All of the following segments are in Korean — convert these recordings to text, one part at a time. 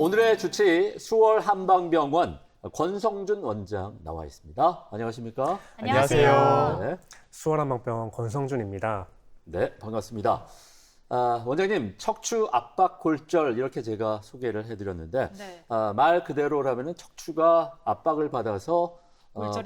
오늘의 주치 수월 한방병원 권성준 원장 나와 있습니다. 안녕하십니까? 안녕하세요. 네, 수월한방병원 권성준입니다. 네, 반갑습니다. 원장님, 척추 압박 골절 이렇게 제가 소개를 해드렸는데 네. 말 그대로라면 척추가 압박을 받아서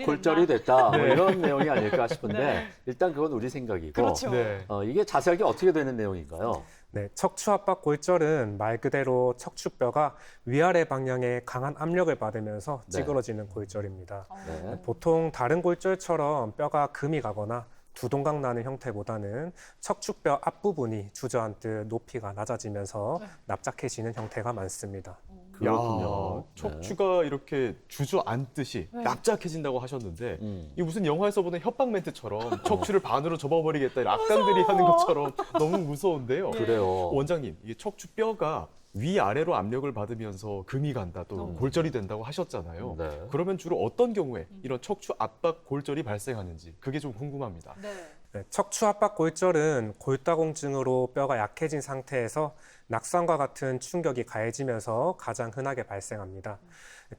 골절이 됐다 뭐 이런 내용이 아닐까 싶은데 네. 일단 그건 우리 생각이고 그렇죠. 네. 이게 자세하게 어떻게 되는 내용인가요? 네, 척추압박 골절은 말 그대로 척추뼈가 위아래 방향에 강한 압력을 받으면서 네. 찌그러지는 골절입니다. 네. 보통 다른 골절처럼 뼈가 금이 가거나 두동강 나는 형태보다는 척추뼈 앞부분이 주저앉듯 높이가 낮아지면서 네. 납작해지는 형태가 많습니다. 그렇군요. 야, 척추가 이렇게 주저앉듯이 네. 납작해진다고 하셨는데 네. 이게 무슨 영화에서 보는 협박 멘트처럼 척추를 반으로 접어버리겠다 이런 악당들이 하는 것처럼 너무 무서운데요. 그래요. 원장님, 이게 척추뼈가 위아래로 압력을 받으면서 금이 간다, 또 골절이 된다고 하셨잖아요. 네. 그러면 주로 어떤 경우에 이런 척추 압박 골절이 발생하는지 그게 좀 궁금합니다. 네. 네, 척추압박 골절은 골다공증으로 뼈가 약해진 상태에서 낙상과 같은 충격이 가해지면서 가장 흔하게 발생합니다.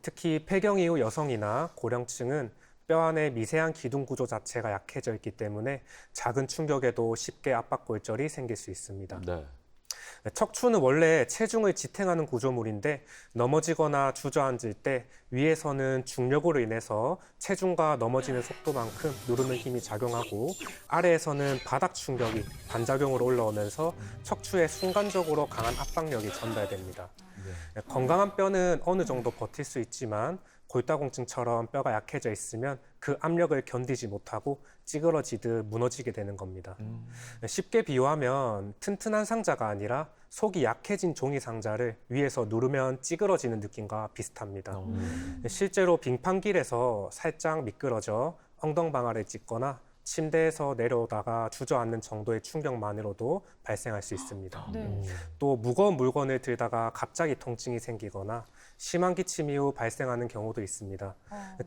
특히 폐경 이후 여성이나 고령층은 뼈 안에 미세한 기둥 구조 자체가 약해져 있기 때문에 작은 충격에도 쉽게 압박 골절이 생길 수 있습니다. 네. 척추는 원래 체중을 지탱하는 구조물인데 넘어지거나 주저앉을 때 위에서는 중력으로 인해서 체중과 넘어지는 속도만큼 누르는 힘이 작용하고 아래에서는 바닥 충격이 반작용으로 올라오면서 척추에 순간적으로 강한 압박력이 전달됩니다. 건강한 뼈는 어느 정도 버틸 수 있지만 골다공증처럼 뼈가 약해져 있으면 그 압력을 견디지 못하고 찌그러지듯 무너지게 되는 겁니다. 쉽게 비유하면 튼튼한 상자가 아니라 속이 약해진 종이 상자를 위에서 누르면 찌그러지는 느낌과 비슷합니다. 실제로 빙판길에서 살짝 미끄러져 엉덩방아를 찢거나 침대에서 내려오다가 주저앉는 정도의 충격만으로도 발생할 수 있습니다. 네. 또 무거운 물건을 들다가 갑자기 통증이 생기거나 심한 기침 이후 발생하는 경우도 있습니다.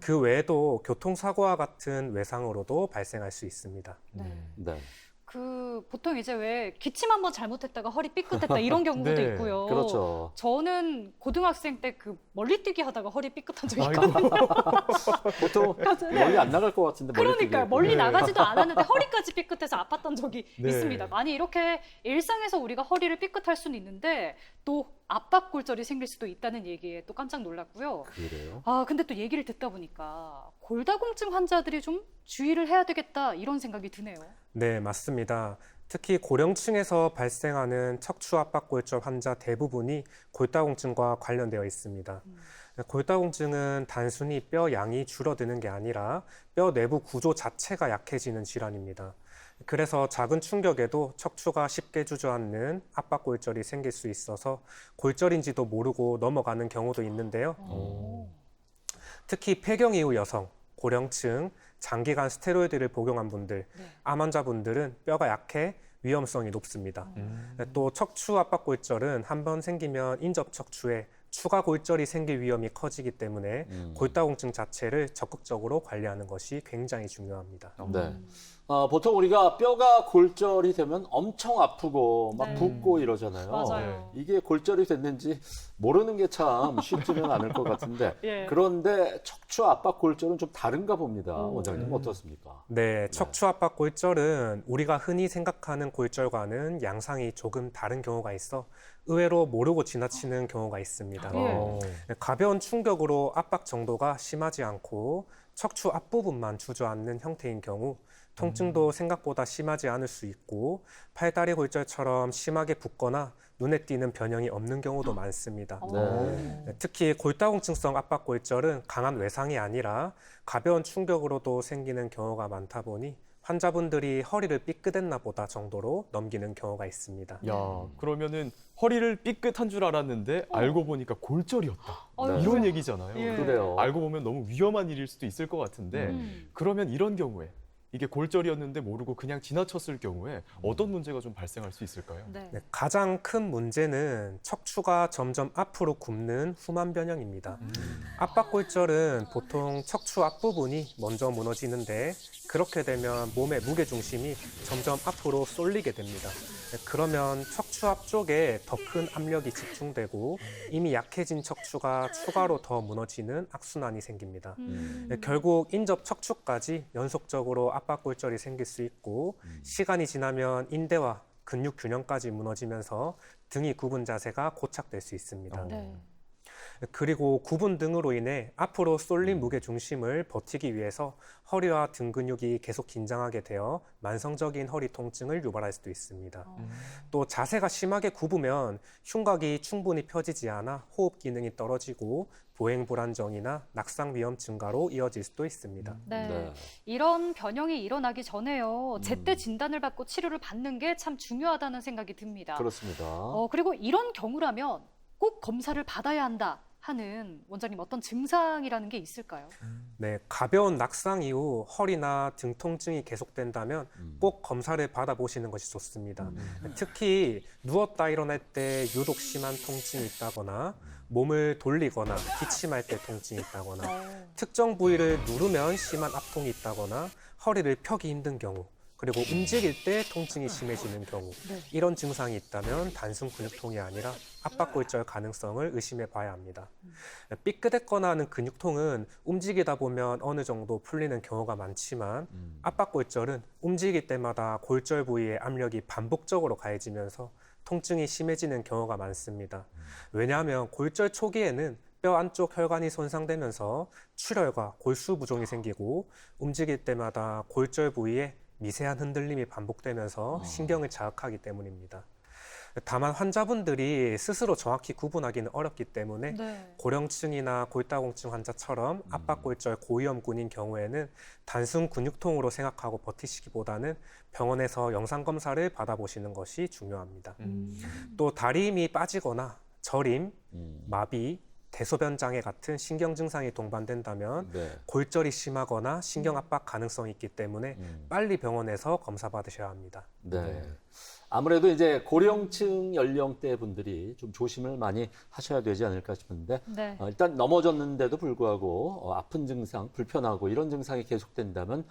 그 외에도 교통사고와 같은 외상으로도 발생할 수 있습니다. 네. 보통 이제 왜 기침 한번 잘못했다가 허리 삐끗했다 이런 경우도 네. 있고요. 그렇죠. 저는 고등학생 때 그 멀리뛰기 하다가 허리 삐끗한 적이 아이고. 있거든요. 보통 멀리 안 나갈 것 같은데 그러니까요. 멀리 네. 나가지도 않았는데 허리까지 삐끗해서 아팠던 적이 네. 있습니다. 아니 이렇게 일상에서 우리가 허리를 삐끗할 수는 있는데 또 압박 골절이 생길 수도 있다는 얘기에 또 깜짝 놀랐고요. 그래요? 근데 또 얘기를 듣다 보니까 골다공증 환자들이 좀 주의를 해야 되겠다 이런 생각이 드네요. 네, 맞습니다. 특히 고령층에서 발생하는 척추압박골절 환자 대부분이 골다공증과 관련되어 있습니다. 골다공증은 단순히 뼈 양이 줄어드는 게 아니라 뼈 내부 구조 자체가 약해지는 질환입니다. 그래서 작은 충격에도 척추가 쉽게 주저앉는 압박골절이 생길 수 있어서 골절인지도 모르고 넘어가는 경우도 있는데요. 특히 폐경 이후 여성, 고령층, 장기간 스테로이드를 복용한 분들, 네. 암 환자분들은 뼈가 약해 위험성이 높습니다. 또 척추 압박골절은 한번 생기면 인접 척추에 추가 골절이 생길 위험이 커지기 때문에 골다공증 자체를 적극적으로 관리하는 것이 굉장히 중요합니다. 네. 보통 우리가 뼈가 골절이 되면 엄청 아프고 막 네. 붓고 이러잖아요. 맞아요. 이게 골절이 됐는지 모르는 게 참 쉽지는 않을 것 같은데 예. 그런데 척추 압박 골절은 좀 다른가 봅니다. 원장님 어떻습니까? 네, 척추 압박 골절은 우리가 흔히 생각하는 골절과는 양상이 조금 다른 경우가 있어 의외로 모르고 지나치는 경우가 있습니다. 예. 가벼운 충격으로 압박 정도가 심하지 않고 척추 앞부분만 주저앉는 형태인 경우 통증도 생각보다 심하지 않을 수 있고 팔다리 골절처럼 심하게 붓거나 눈에 띄는 변형이 없는 경우도 많습니다. 네. 특히 골다공증성 압박골절은 강한 외상이 아니라 가벼운 충격으로도 생기는 경우가 많다 보니 환자분들이 허리를 삐끗했나 보다 정도로 넘기는 경우가 있습니다. 야, 그러면은 허리를 삐끗한 줄 알았는데 알고 보니까 골절이었다. 아유, 이런 얘기잖아요. 예. 그래요. 알고 보면 너무 위험한 일일 수도 있을 것 같은데 음. 그러면 이런 경우에 이게 골절이었는데 모르고 그냥 지나쳤을 경우에 어떤 문제가 좀 발생할 수 있을까요? 네. 네, 가장 큰 문제는 척추가 점점 앞으로 굽는 후만 변형입니다. 압박골절은 보통 척추 앞부분이 먼저 무너지는데 그렇게 되면 몸의 무게 중심이 점점 앞으로 쏠리게 됩니다. 그러면 척추 앞쪽에 더 큰 압력이 집중되고 이미 약해진 척추가 추가로 더 무너지는 악순환이 생깁니다. 결국 인접 척추까지 연속적으로 압박골절이 생길 수 있고 시간이 지나면 인대와 근육 균형까지 무너지면서 등이 굽은 자세가 고착될 수 있습니다. 네. 그리고 굽은 등으로 인해 앞으로 쏠린 무게 중심을 버티기 위해서 허리와 등 근육이 계속 긴장하게 되어 만성적인 허리 통증을 유발할 수도 있습니다. 또 자세가 심하게 굽으면 흉곽이 충분히 펴지지 않아 호흡 기능이 떨어지고 보행 불안정이나 낙상 위험 증가로 이어질 수도 있습니다. 네. 네. 이런 변형이 일어나기 전에요. 제때 진단을 받고 치료를 받는 게 참 중요하다는 생각이 듭니다. 그렇습니다. 그리고 이런 경우라면 꼭 검사를 받아야 한다 하는 원장님 어떤 증상이라는 게 있을까요? 네, 가벼운 낙상 이후 허리나 등 통증이 계속된다면 꼭 검사를 받아보시는 것이 좋습니다. 특히 누웠다 일어날 때 유독 심한 통증이 있다거나 몸을 돌리거나 기침할 때 통증이 있다거나 특정 부위를 누르면 심한 압통이 있다거나 허리를 펴기 힘든 경우 그리고 움직일 때 통증이 심해지는 경우 이런 증상이 있다면 단순 근육통이 아니라 압박골절 가능성을 의심해 봐야 합니다. 삐끗했거나 하는 근육통은 움직이다 보면 어느 정도 풀리는 경우가 많지만 압박골절은 움직일 때마다 골절 부위의 압력이 반복적으로 가해지면서 통증이 심해지는 경우가 많습니다. 왜냐하면 골절 초기에는 뼈 안쪽 혈관이 손상되면서 출혈과 골수 부종이 생기고 움직일 때마다 골절 부위에 미세한 흔들림이 반복되면서 신경을 자극하기 때문입니다. 다만 환자분들이 스스로 정확히 구분하기는 어렵기 때문에 네. 고령층이나 골다공증 환자처럼 압박골절 고위험군인 경우에는 단순 근육통으로 생각하고 버티시기보다는 병원에서 영상검사를 받아보시는 것이 중요합니다. 또 다리 힘이 빠지거나 저림, 마비, 대소변 장애 같은 신경 증상이 동반된다면 네. 골절이 심하거나 신경 압박 가능성이 있기 때문에 빨리 병원에서 검사 받으셔야 합니다. 네. 아무래도 이제 고령층 연령대 분들이 좀 조심을 많이 하셔야 되지 않을까 싶은데 네. 일단 넘어졌는데도 불구하고 아픈 증상, 불편하고 이런 증상이 계속된다면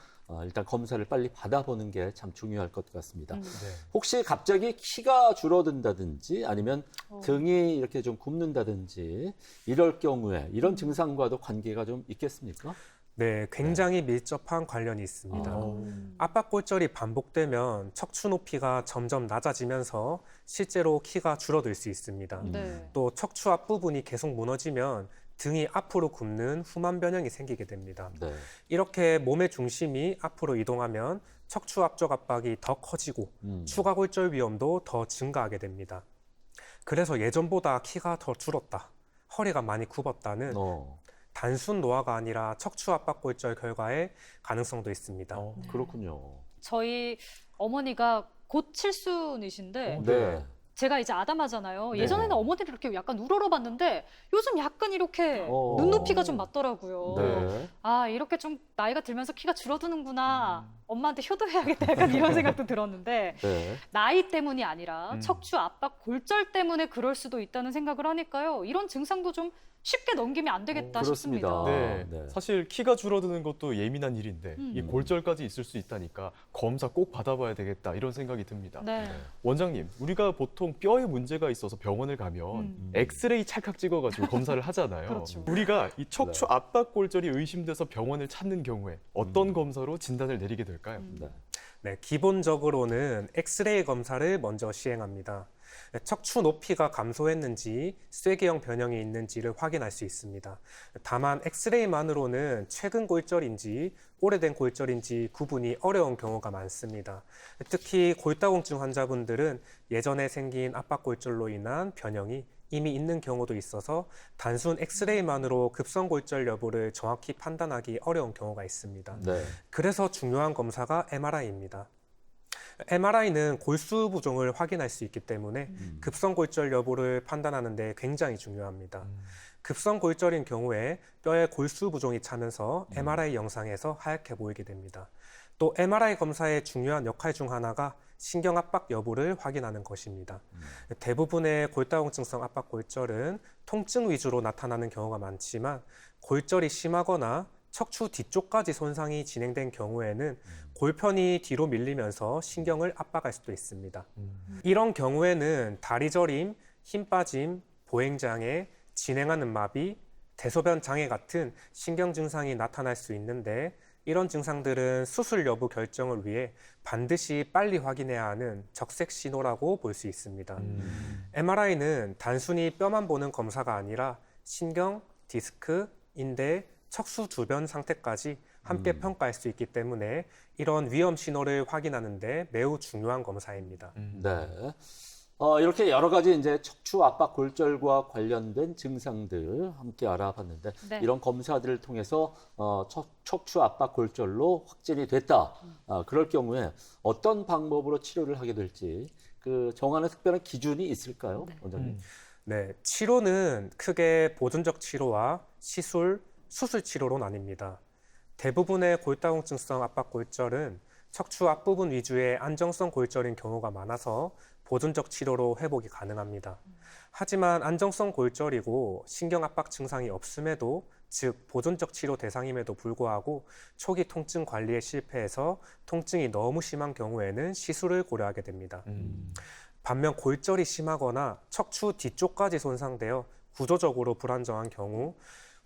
일단 검사를 빨리 받아보는 게 참 중요할 것 같습니다. 네. 혹시 갑자기 키가 줄어든다든지 아니면 등이 이렇게 좀 굽는다든지 이럴 경우에 이런 증상과도 관계가 좀 있겠습니까? 네, 굉장히 밀접한 관련이 있습니다. 압박골절이 반복되면 척추 높이가 점점 낮아지면서 실제로 키가 줄어들 수 있습니다. 네. 또 척추 앞부분이 계속 무너지면 등이 앞으로 굽는 후만 변형이 생기게 됩니다. 네. 이렇게 몸의 중심이 앞으로 이동하면 척추 앞쪽 압박이 더 커지고 추가 골절 위험도 더 증가하게 됩니다. 그래서 예전보다 키가 더 줄었다, 허리가 많이 굽었다는 단순 노화가 아니라 척추 압박골절 결과의 가능성도 있습니다. 그렇군요. 저희 어머니가 곧 칠순이신데 네. 제가 이제 아담하잖아요. 네. 예전에는 어머니를 이렇게 약간 우러러봤는데 요즘 약간 이렇게 어. 눈높이가 좀 맞더라고요. 네. 아, 이렇게 좀 나이가 들면서 키가 줄어드는구나. 엄마한테 효도해야겠다. 약간 이런 생각도 들었는데 네. 나이 때문이 아니라 척추 압박 골절 때문에 그럴 수도 있다는 생각을 하니까요. 이런 증상도 좀 쉽게 넘기면 안 되겠다 그렇습니다. 싶습니다. 네. 네. 사실 키가 줄어드는 것도 예민한 일인데 이 음. 골절까지 있을 수 있다니까 검사 꼭 받아봐야 되겠다 이런 생각이 듭니다. 네. 원장님, 우리가 보통 뼈에 문제가 있어서 병원을 가면 엑스레이 찰칵 찍어가지고 검사를 하잖아요. 그렇죠. 우리가 이 척추 압박 골절이 의심돼서 병원을 찾는 경우에 어떤 검사로 진단을 내리게 될까요? 네. 네, 기본적으로는 엑스레이 검사를 먼저 시행합니다. 척추 높이가 감소했는지 쇠기형 변형이 있는지를 확인할 수 있습니다. 다만 엑스레이만으로는 최근 골절인지 오래된 골절인지 구분이 어려운 경우가 많습니다. 특히 골다공증 환자분들은 예전에 생긴 압박골절로 인한 변형이 이미 있는 경우도 있어서 단순 엑스레이만으로 급성골절 여부를 정확히 판단하기 어려운 경우가 있습니다. 네. 그래서 중요한 검사가 MRI입니다. MRI는 골수 부종을 확인할 수 있기 때문에 급성골절 여부를 판단하는 데 굉장히 중요합니다. 급성골절인 경우에 뼈에 골수 부종이 차면서 MRI 영상에서 하얗게 보이게 됩니다. 또 MRI 검사의 중요한 역할 중 하나가 신경 압박 여부를 확인하는 것입니다. 대부분의 골다공증성 압박골절은 통증 위주로 나타나는 경우가 많지만 골절이 심하거나 척추 뒤쪽까지 손상이 진행된 경우에는 골편이 뒤로 밀리면서 신경을 압박할 수도 있습니다. 이런 경우에는 다리 저림, 힘 빠짐, 보행장애, 진행하는 마비, 대소변 장애 같은 신경 증상이 나타날 수 있는데 이런 증상들은 수술 여부 결정을 위해 반드시 빨리 확인해야 하는 적색 신호라고 볼 수 있습니다. MRI는 단순히 뼈만 보는 검사가 아니라 신경, 디스크, 인대, 척수 주변 상태까지 함께 평가할 수 있기 때문에 이런 위험 신호를 확인하는 데 매우 중요한 검사입니다. 네. 이렇게 여러 가지 이제 척추 압박 골절과 관련된 증상들 함께 알아봤는데 네. 이런 검사들을 통해서 척추 압박 골절로 확진이 됐다. 그럴 경우에 어떤 방법으로 치료를 하게 될지 그 정하는 특별한 기준이 있을까요, 원장님? 네, 치료는 크게 보존적 치료와 시술, 수술 치료로 나뉩니다. 대부분의 골다공증성 압박 골절은 척추 앞부분 위주의 안정성 골절인 경우가 많아서 보존적 치료로 회복이 가능합니다. 하지만 안정성 골절이고 신경 압박 증상이 없음에도 즉 보존적 치료 대상임에도 불구하고 초기 통증 관리에 실패해서 통증이 너무 심한 경우에는 시술을 고려하게 됩니다. 반면 골절이 심하거나 척추 뒤쪽까지 손상되어 구조적으로 불안정한 경우,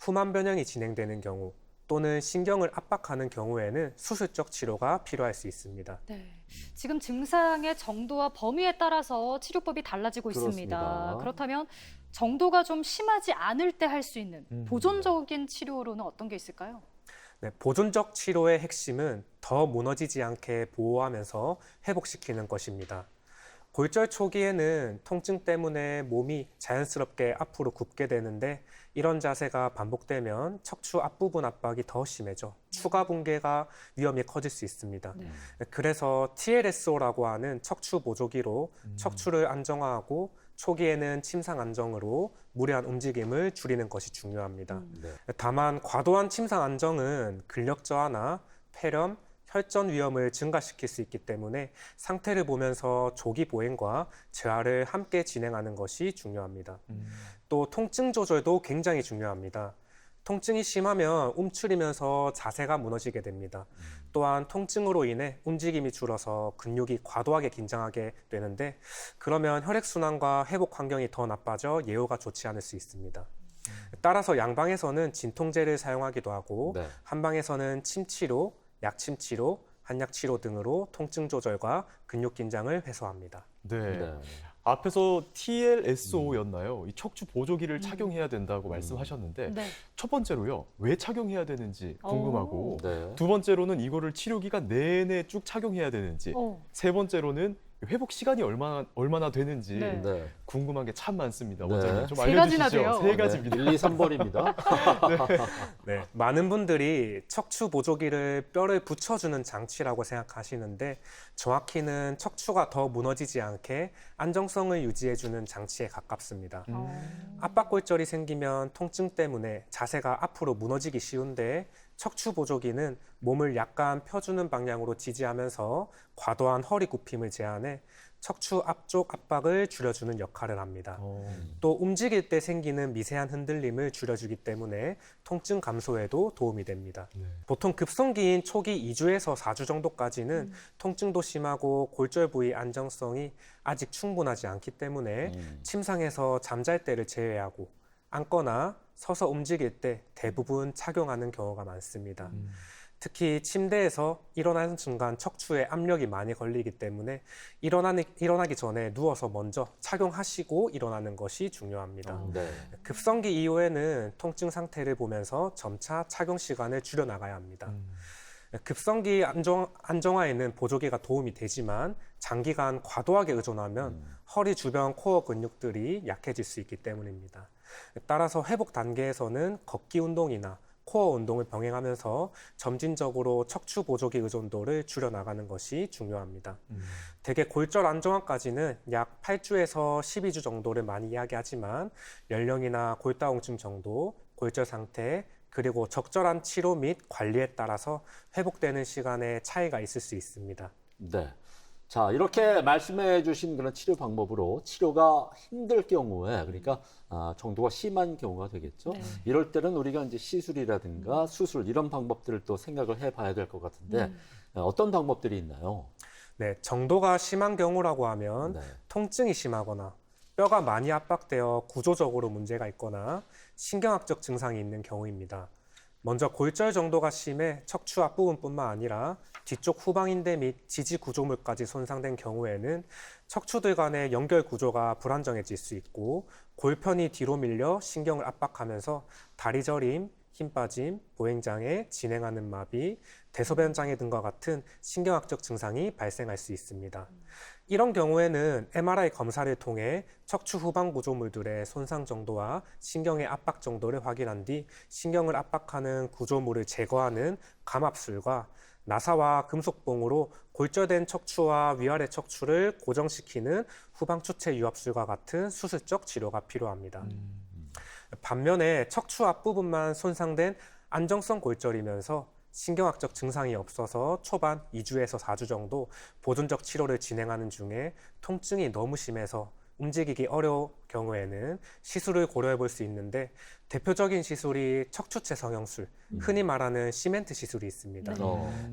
후만 변형이 진행되는 경우 또는 신경을 압박하는 경우에는 수술적 치료가 필요할 수 있습니다. 네. 지금 증상의 정도와 범위에 따라서 치료법이 달라지고 있습니다. 그렇습니다. 그렇다면 정도가 좀 심하지 않을 때 할 수 있는 보존적인 치료로는 어떤 게 있을까요? 네, 보존적 치료의 핵심은 더 무너지지 않게 보호하면서 회복시키는 것입니다. 골절 초기에는 통증 때문에 몸이 자연스럽게 앞으로 굽게 되는데 이런 자세가 반복되면 척추 앞부분 압박이 더 심해져 추가 붕괴가 위험이 커질 수 있습니다. 네. 그래서 TLSO라고 하는 척추 보조기로 척추를 안정화하고 초기에는 침상 안정으로 무리한 움직임을 줄이는 것이 중요합니다. 네. 다만 과도한 침상 안정은 근력 저하나 폐렴, 혈전 위험을 증가시킬 수 있기 때문에 상태를 보면서 조기 보행과 재활을 함께 진행하는 것이 중요합니다. 또 통증 조절도 굉장히 중요합니다. 통증이 심하면 움츠리면서 자세가 무너지게 됩니다. 또한 통증으로 인해 움직임이 줄어서 근육이 과도하게 긴장하게 되는데 그러면 혈액순환과 회복 환경이 더 나빠져 예후가 좋지 않을 수 있습니다. 따라서 양방에서는 진통제를 사용하기도 하고 네. 한방에서는 침치료, 약침치료, 한약치료 등으로 통증 조절과 근육 긴장을 해소합니다. 네. 네. 앞에서 TLSO였나요? 이 척추 보조기를 착용해야 된다고 말씀하셨는데 네. 첫 번째로요. 왜 착용해야 되는지 궁금하고 네. 두 번째로는 이거를 치료 기간 내내 쭉 착용해야 되는지 세 번째로는 회복 시간이 얼마나 되는지 네. 네. 궁금한 게 참 많습니다. 네. 원장님 좀 세 가지나 알려주시죠. 돼요. 세 가지입니다. 1, 2, 3번입니다. 네, 많은 분들이 척추 보조기를 뼈를 붙여주는 장치라고 생각하시는데 정확히는 척추가 더 무너지지 않게 안정성을 유지해주는 장치에 가깝습니다. 압박골절이 생기면 통증 때문에 자세가 앞으로 무너지기 쉬운데 척추 보조기는 몸을 약간 펴주는 방향으로 지지하면서 과도한 허리 굽힘을 제한해 척추 앞쪽 압박을 줄여주는 역할을 합니다. 또 움직일 때 생기는 미세한 흔들림을 줄여주기 때문에 통증 감소에도 도움이 됩니다. 네. 보통 급성기인 초기 2주에서 4주 정도까지는 통증도 심하고 골절 부위 안정성이 아직 충분하지 않기 때문에 침상에서 잠잘 때를 제외하고 앉거나 서서 움직일 때 대부분 착용하는 경우가 많습니다. 특히 침대에서 일어나는 순간 척추에 압력이 많이 걸리기 때문에 일어나기 전에 누워서 먼저 착용하시고 일어나는 것이 중요합니다. 네. 급성기 이후에는 통증 상태를 보면서 점차 착용 시간을 줄여 나가야 합니다. 급성기 안정화에는 보조기가 도움이 되지만 장기간 과도하게 의존하면 허리 주변 코어 근육들이 약해질 수 있기 때문입니다. 따라서 회복 단계에서는 걷기 운동이나 코어 운동을 병행하면서 점진적으로 척추 보조기 의존도를 줄여나가는 것이 중요합니다. 대개 골절 안정화까지는 약 8주에서 12주 정도를 많이 이야기하지만 연령이나 골다공증 정도, 골절 상태, 그리고 적절한 치료 및 관리에 따라서 회복되는 시간에 차이가 있을 수 있습니다. 네. 자, 이렇게 말씀해 주신 그런 치료 방법으로 치료가 힘들 경우에, 그러니까 정도가 심한 경우가 되겠죠. 네. 이럴 때는 우리가 이제 시술이라든가 수술 이런 방법들을 또 생각을 해봐야 될 것 같은데 어떤 방법들이 있나요? 네, 정도가 심한 경우라고 하면 네. 통증이 심하거나 뼈가 많이 압박되어 구조적으로 문제가 있거나 신경학적 증상이 있는 경우입니다. 먼저 골절 정도가 심해 척추 앞부분뿐만 아니라 뒤쪽 후방인대 및 지지 구조물까지 손상된 경우에는 척추들 간의 연결 구조가 불안정해질 수 있고 골편이 뒤로 밀려 신경을 압박하면서 다리 저림, 힘 빠짐, 보행장애, 진행하는 마비, 대소변장애 등과 같은 신경학적 증상이 발생할 수 있습니다. 이런 경우에는 MRI 검사를 통해 척추 후방 구조물들의 손상 정도와 신경의 압박 정도를 확인한 뒤 신경을 압박하는 구조물을 제거하는 감압술과 나사와 금속봉으로 골절된 척추와 위아래 척추를 고정시키는 후방 추체 유압술과 같은 수술적 치료가 필요합니다. 반면에 척추 앞부분만 손상된 안정성 골절이면서 신경학적 증상이 없어서 초반 2주에서 4주 정도 보존적 치료를 진행하는 중에 통증이 너무 심해서 움직이기 어려울 경우에는 시술을 고려해 볼 수 있는데 대표적인 시술이 척추체 성형술, 흔히 말하는 시멘트 시술이 있습니다.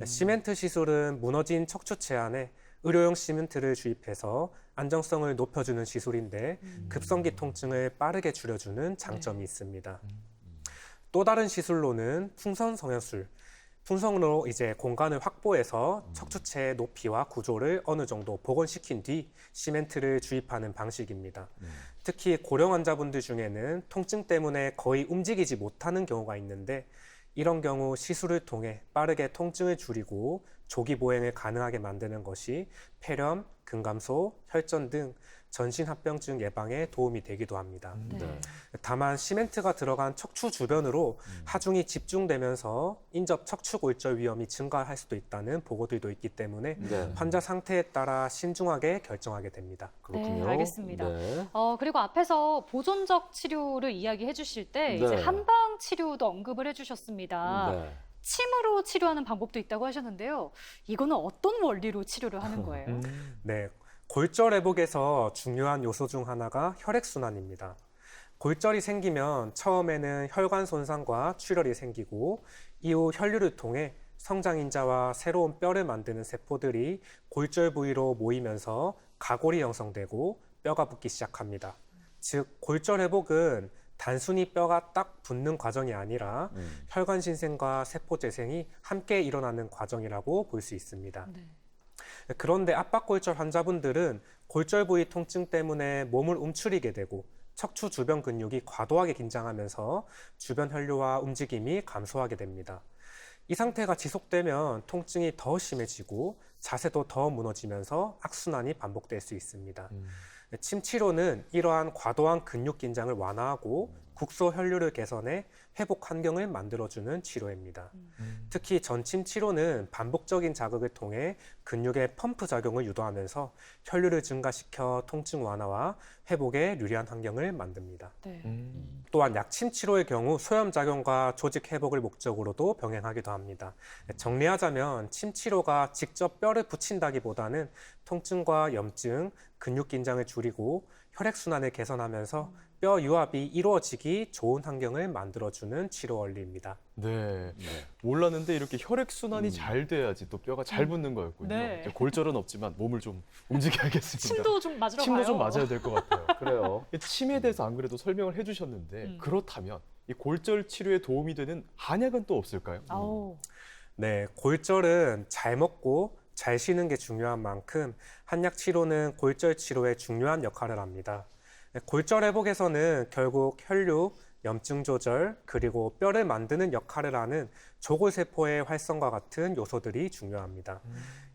시멘트 시술은 무너진 척추체 안에 의료용 시멘트를 주입해서 안정성을 높여주는 시술인데 급성기 통증을 빠르게 줄여주는 장점이 있습니다. 또 다른 시술로는 풍선 성형술, 풍선으로 이제 공간을 확보해서 척추체의 높이와 구조를 어느 정도 복원시킨 뒤 시멘트를 주입하는 방식입니다. 특히 고령 환자분들 중에는 통증 때문에 거의 움직이지 못하는 경우가 있는데 이런 경우 시술을 통해 빠르게 통증을 줄이고 조기 보행을 가능하게 만드는 것이 폐렴, 근감소, 혈전 등 전신합병증 예방에 도움이 되기도 합니다. 네. 다만 시멘트가 들어간 척추 주변으로 하중이 집중되면서 인접 척추 골절 위험이 증가할 수도 있다는 보고들도 있기 때문에 네. 환자 상태에 따라 신중하게 결정하게 됩니다. 그렇군요. 네, 알겠습니다. 네. 그리고 앞에서 보존적 치료를 이야기해 주실 때 이제 네. 한방 치료도 언급을 해 주셨습니다. 네. 침으로 치료하는 방법도 있다고 하셨는데요. 이거는 어떤 원리로 치료를 하는 거예요? 네, 골절 회복에서 중요한 요소 중 하나가 혈액순환입니다. 골절이 생기면 처음에는 혈관 손상과 출혈이 생기고 이후 혈류를 통해 성장인자와 새로운 뼈를 만드는 세포들이 골절 부위로 모이면서 가골이 형성되고 뼈가 붙기 시작합니다. 즉, 골절 회복은 단순히 뼈가 딱 붙는 과정이 아니라 혈관 신생과 세포 재생이 함께 일어나는 과정이라고 볼 수 있습니다. 네. 그런데 압박골절 환자분들은 골절 부위 통증 때문에 몸을 움츠리게 되고 척추 주변 근육이 과도하게 긴장하면서 주변 혈류와 움직임이 감소하게 됩니다. 이 상태가 지속되면 통증이 더 심해지고 자세도 더 무너지면서 악순환이 반복될 수 있습니다. 침 치료는 이러한 과도한 근육 긴장을 완화하고 국소 혈류를 개선해 회복 환경을 만들어주는 치료입니다. 특히 전침 치료는 반복적인 자극을 통해 근육의 펌프 작용을 유도하면서 혈류를 증가시켜 통증 완화와 회복에 유리한 환경을 만듭니다. 네. 또한 약침 치료의 경우 소염 작용과 조직 회복을 목적으로도 병행하기도 합니다. 정리하자면 침 치료가 직접 뼈를 붙인다기보다는 통증과 염증, 근육 긴장을 줄이고 혈액순환을 개선하면서 뼈 유압이 이루어지기 좋은 환경을 만들어주는 치료 원리입니다. 네. 몰랐는데 이렇게 혈액순환이 잘 돼야지 또 뼈가 잘 붙는 거였군요. 네. 이제 골절은 없지만 몸을 좀 움직여야겠습니다. 침도 좀 맞으러 침도 가요. 좀 맞아야 될 것 같아요. 그래요. 침에 대해서 안 그래도 설명을 해주셨는데 그렇다면 이 골절 치료에 도움이 되는 한약은 또 없을까요? 아우. 네, 골절은 잘 먹고 잘 쉬는 게 중요한 만큼 한약 치료는 골절 치료에 중요한 역할을 합니다. 골절 회복에서는 결국 혈류, 염증 조절, 그리고 뼈를 만드는 역할을 하는 조골세포의 활성과 같은 요소들이 중요합니다.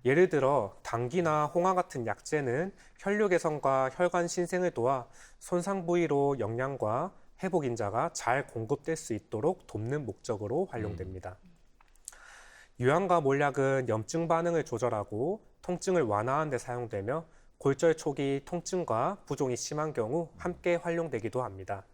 예를 들어 당귀나 홍화 같은 약재는 혈류 개선과 혈관 신생을 도와 손상 부위로 영양과 회복 인자가 잘 공급될 수 있도록 돕는 목적으로 활용됩니다. 유황과 몰약은 염증 반응을 조절하고 통증을 완화하는 데 사용되며 골절 초기 통증과 부종이 심한 경우 함께 활용되기도 합니다.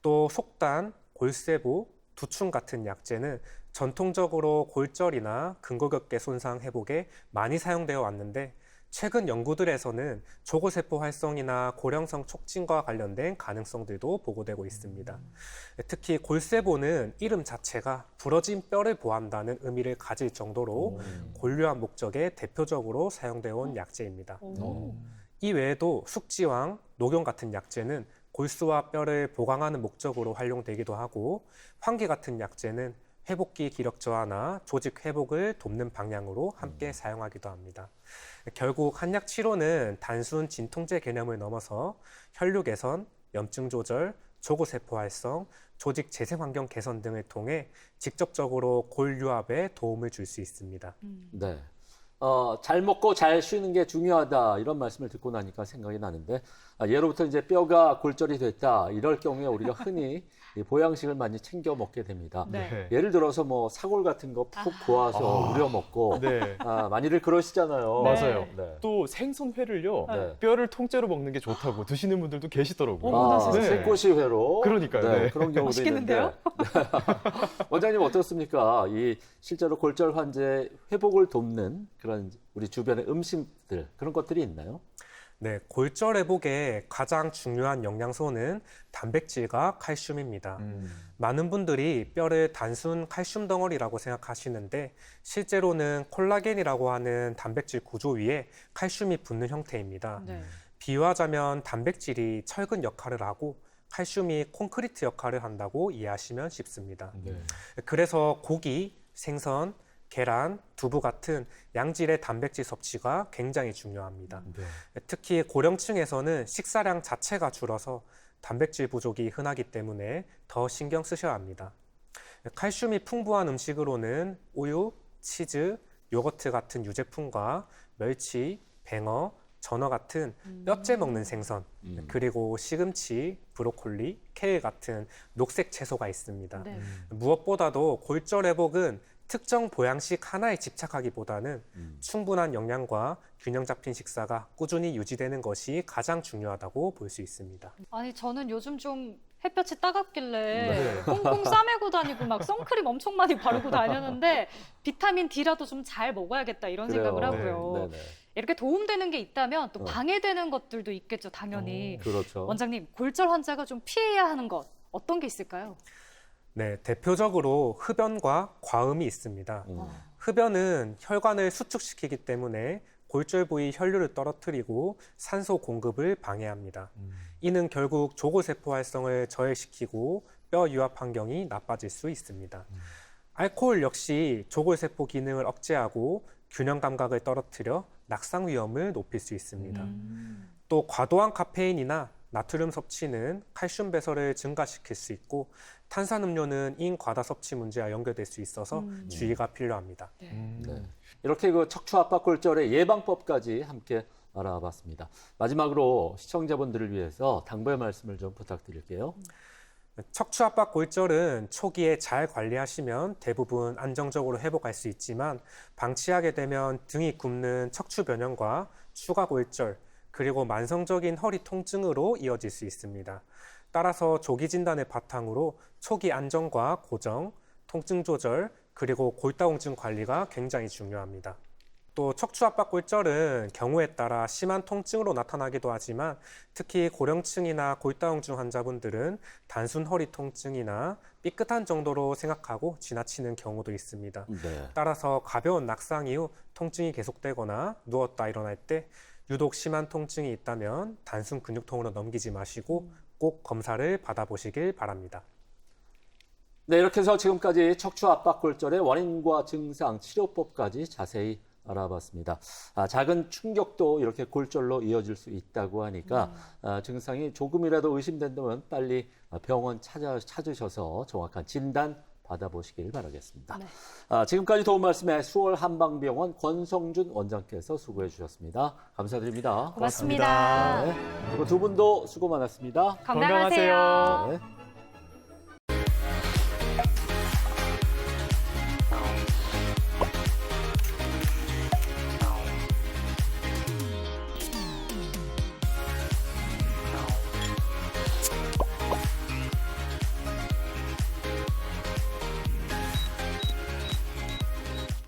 또 속단, 골세부, 두충 같은 약재는 전통적으로 골절이나 근골격계 손상 회복에 많이 사용되어 왔는데 최근 연구들에서는 조골세포 활성이나 고령성 촉진과 관련된 가능성들도 보고되고 있습니다. 특히 골세포는 이름 자체가 부러진 뼈를 보호한다는 의미를 가질 정도로 골류한 목적에 대표적으로 사용되어 온 약재입니다. 오. 이 외에도 숙지황, 녹용 같은 약재는 골수와 뼈를 보강하는 목적으로 활용되기도 하고, 황기 같은 약재는 회복기 기력 저하나 조직 회복을 돕는 방향으로 함께 사용하기도 합니다. 결국 한약 치료는 단순 진통제 개념을 넘어서 혈류 개선, 염증 조절, 조골세포 활성, 조직 재생 환경 개선 등을 통해 직접적으로 골 유압에 도움을 줄 수 있습니다. 네. 잘 먹고 잘 쉬는 게 중요하다 이런 말씀을 듣고 나니까 생각이 나는데 예로부터 이제 뼈가 골절이 됐다 이럴 경우에 우리가 흔히 이 보양식을 많이 챙겨 먹게 됩니다. 네. 예를 들어서 뭐 사골 같은 거 푹 고아서 우려 먹고 네. 많이들 그러시잖아요. 네. 맞아요. 네. 또 생선회를요, 네. 뼈를 통째로 먹는 게 좋다고 드시는 분들도 계시더라고요. 어머나 세상에. 새꼬시 회로. 그러니까요. 네, 네. 그런 경우도 맛있겠는데요? 있는데. 원장님 어떻습니까? 이 실제로 골절 환자의 회복을 돕는 그런 우리 주변의 음식들 그런 것들이 있나요? 네, 골절 회복의 가장 중요한 영양소는 단백질과 칼슘입니다. 많은 분들이 뼈를 단순 칼슘 덩어리라고 생각하시는데 실제로는 콜라겐이라고 하는 단백질 구조 위에 칼슘이 붙는 형태입니다. 네. 비유하자면 단백질이 철근 역할을 하고 칼슘이 콘크리트 역할을 한다고 이해하시면 쉽습니다. 네. 그래서 고기, 생선, 계란, 두부 같은 양질의 단백질 섭취가 굉장히 중요합니다. 네. 특히 고령층에서는 식사량 자체가 줄어서 단백질 부족이 흔하기 때문에 더 신경 쓰셔야 합니다. 칼슘이 풍부한 음식으로는 우유, 치즈, 요거트 같은 유제품과 멸치, 뱅어, 전어 같은 뼈째 먹는 생선, 그리고 시금치, 브로콜리, 케일 같은 녹색 채소가 있습니다. 네. 무엇보다도 골절 회복은 특정 보양식 하나에 집착하기보다는 충분한 영양과 균형 잡힌 식사가 꾸준히 유지되는 것이 가장 중요하다고 볼 수 있습니다. 아니 저는 요즘 좀 햇볕이 따갑길래 네. 꽁꽁 싸매고 다니고 막 선크림 엄청 많이 바르고 다녔는데 비타민 D라도 좀 잘 먹어야겠다 이런 생각을 그래요. 하고요. 네, 네. 이렇게 도움되는 게 있다면 또 방해되는 것들도 있겠죠, 당연히. 그렇죠. 원장님, 골절 환자가 좀 피해야 하는 것 어떤 게 있을까요? 네, 대표적으로 흡연과 과음이 있습니다. 흡연은 혈관을 수축시키기 때문에 골절 부위 혈류를 떨어뜨리고 산소 공급을 방해합니다. 이는 결국 조골세포 활성을 저해시키고 뼈 유압 환경이 나빠질 수 있습니다. 알코올 역시 조골세포 기능을 억제하고 균형 감각을 떨어뜨려 낙상 위험을 높일 수 있습니다. 또 과도한 카페인이나 나트륨 섭취는 칼슘 배설을 증가시킬 수 있고 탄산음료는 인과다 섭취 문제와 연결될 수 있어서 주의가 필요합니다. 네. 이렇게 그 척추 압박 골절의 예방법까지 함께 알아봤습니다. 마지막으로 시청자분들을 위해서 당부의 말씀을 좀 부탁드릴게요. 척추 압박 골절은 초기에 잘 관리하시면 대부분 안정적으로 회복할 수 있지만 방치하게 되면 등이 굽는 척추 변형과 추가 골절, 그리고 만성적인 허리 통증으로 이어질 수 있습니다. 따라서 조기 진단을 바탕으로 초기 안정과 고정, 통증 조절, 그리고 골다공증 관리가 굉장히 중요합니다. 또 척추 압박 골절은 경우에 따라 심한 통증으로 나타나기도 하지만 특히 고령층이나 골다공증 환자분들은 단순 허리 통증이나 삐끗한 정도로 생각하고 지나치는 경우도 있습니다. 네. 따라서 가벼운 낙상 이후 통증이 계속되거나 누웠다 일어날 때 유독 심한 통증이 있다면 단순 근육통으로 넘기지 마시고 꼭 검사를 받아보시길 바랍니다. 네, 이렇게 해서 지금까지 척추 압박 골절의 원인과 증상, 치료법까지 자세히 알아봤습니다. 작은 충격도 이렇게 골절로 이어질 수 있다고 하니까 증상이 조금이라도 의심된다면 빨리 병원 찾으셔서 정확한 진단 받아보시길 바라겠습니다. 네. 지금까지 도움 말씀에 수월 한방병원 권성준 원장께서 수고해 주셨습니다. 감사드립니다. 고맙습니다. 네. 그리고 두 분도 수고 많았습니다. 건강하세요. 네.